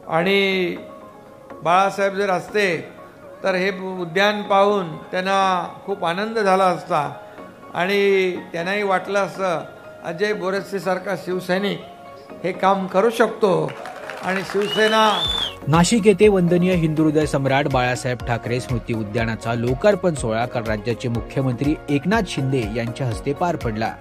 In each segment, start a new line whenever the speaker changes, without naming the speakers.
आणि बाळासाहेब जर असते तर हे उद्यान पाहून त्यांना खूप आनंद झाला असता आणि त्यांनाही वाटलं असतं अजय बोरसे सारखा शिवसैनिक हे काम करू शकतो आणि शिवसेना।
नाशिक येथे वंदनीय हिंदू हृदय सम्राट बाळासाहेब ठाकरे स्मृती उद्यानाचा लोकार्पण सोहळा काल राज्याचे मुख्यमंत्री एकनाथ शिंदे यांच्या हस्ते पार पडला।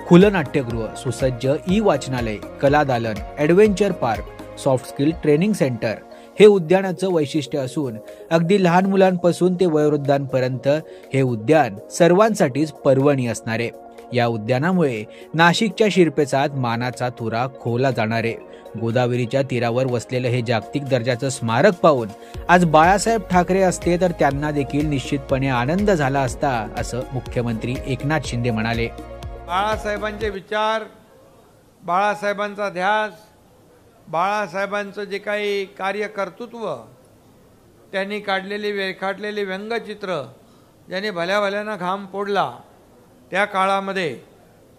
खुलं नाट्यगृह, सुसज्ज ई वाचनालय, कला दालन, adventure park, soft skill training centre हे उद्यानाचं वैशिष्ट्य असून अगदी लहान मुलांपासून ते वयोवृद्धांपर्यंत हे उद्यान सर्वांसाठीच पर्वणी असणार आहे। या उद्यानामुळे नाशिकच्या शिरपेचात मानाचा तुरा खोवला जाणार आहे। गोदावरीच्या तीरावर वसलेलं हे जागतिक दर्जाचं स्मारक पाहून आज बाळासाहेब ठाकरे असते तर त्यांना देखील निश्चितपणे आनंद झाला असता, असं मुख्यमंत्री एकनाथ शिंदे म्हणाले।
बाळासाहेबांचे विचार, बाळासाहेबांचा ध्यास, बाळासाहेबांचं जे काही कार्यकर्तृत्व, त्यांनी रेखाटलेली व्यंगचित्र, ज्यांनी भल्या भल्यानं घाम फोडला त्या काळामध्ये,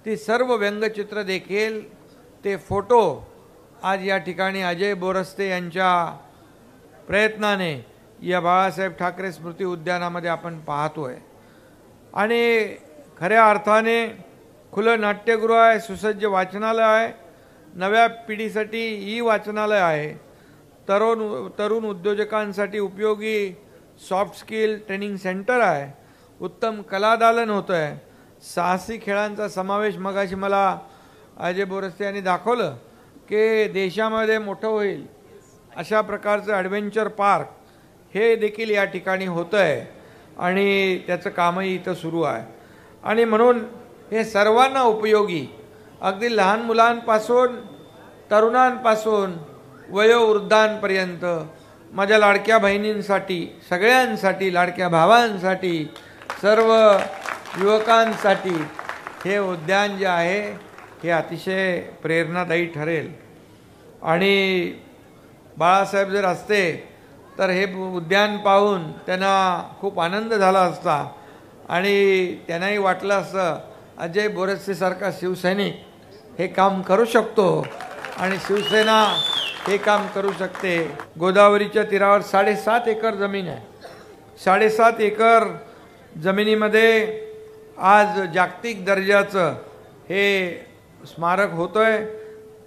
ती सर्व व्यंगचित्र देखील, ते फोटो आज या ठिकाणी अजय बोरस्ते यांच्या प्रयत्नाने या बाळासाहेब ठाकरे स्मृती उद्यानामध्ये आपण पाहतोय। आणि खऱ्या अर्थाने खुलं नाट्यगृह आहे, सुसज्ज वाचनालय आहे, नव्या पिढीसाठी ई वाचनालय आहे, तरुण उद्योजकांसाठी उपयोगी सॉफ्ट स्किल ट्रेनिंग सेंटर आहे, उत्तम कलादालन होतं आहे, साहसी खेळांचा समावेश। मगाशी मला अजय बोरस्ते यांनी दाखवलं की देशामध्ये मोठं होईल अशा प्रकारचं ॲडव्हेंचर पार्क हे देखील या ठिकाणी होतं आहे आणि त्याचं कामही इथं सुरू आहे। आणि म्हणून हे सर्वांना उपयोगी, अगदी लहान मुलांपासून तरुणांपासून वयोवृद्धांपर्यंत, माझ्या लाडक्या बहिणींसाठी, सगळ्यांसाठी, लाडक्या भावांसाठी, सर्व युवकांसाठी हे उद्यान जे आहे हे अतिशय प्रेरणादायी ठरेल। आणि बाळासाहेब जर असते तर हे उद्यान पाहून त्यांना खूप आनंद झाला असता आणि त्यांनाही वाटलं असतं अजय बोरसे सारखा शिवसैनिक हे काम करू शकतो आणि शिवसेना हे काम करू शकते। गोदावरीच्या तीरावर 7.5 एकर जमीन आहे। 7.5 एकर जमिनीमध्ये आज जागतिक दर्जाचं हे स्मारक होतंय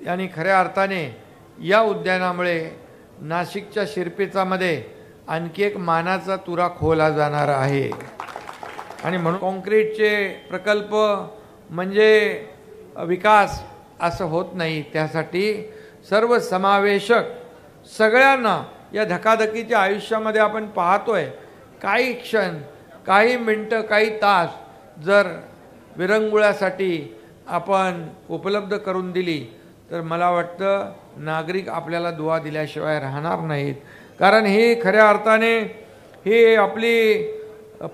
आणि खऱ्या अर्थाने या उद्यानामुळे नाशिकच्या शिरपेचामध्ये आणखी एक मानाचा तुरा खोवला जाणार आहे। आणि म्हणून कॉन्क्रीटचे प्रकल्प म्हणजे विकास असं होत नाही, त्यासाठी सर्वसमावेशक सगळ्यांना या धकाधकीच्या आयुष्यामध्ये आपण पाहतोय, काही क्षण, काही मिनटं, काही तास जर विरंगुळ्यासाठी आपण उपलब्ध करून दिली तर मला वाटतं नागरिक आपल्याला दुआ दिल्याशिवाय राहणार नाहीत। कारण ही खऱ्या अर्थाने ही आपली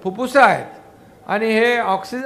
फुफ्फुसं आहेत आणि हे ऑक्सिजन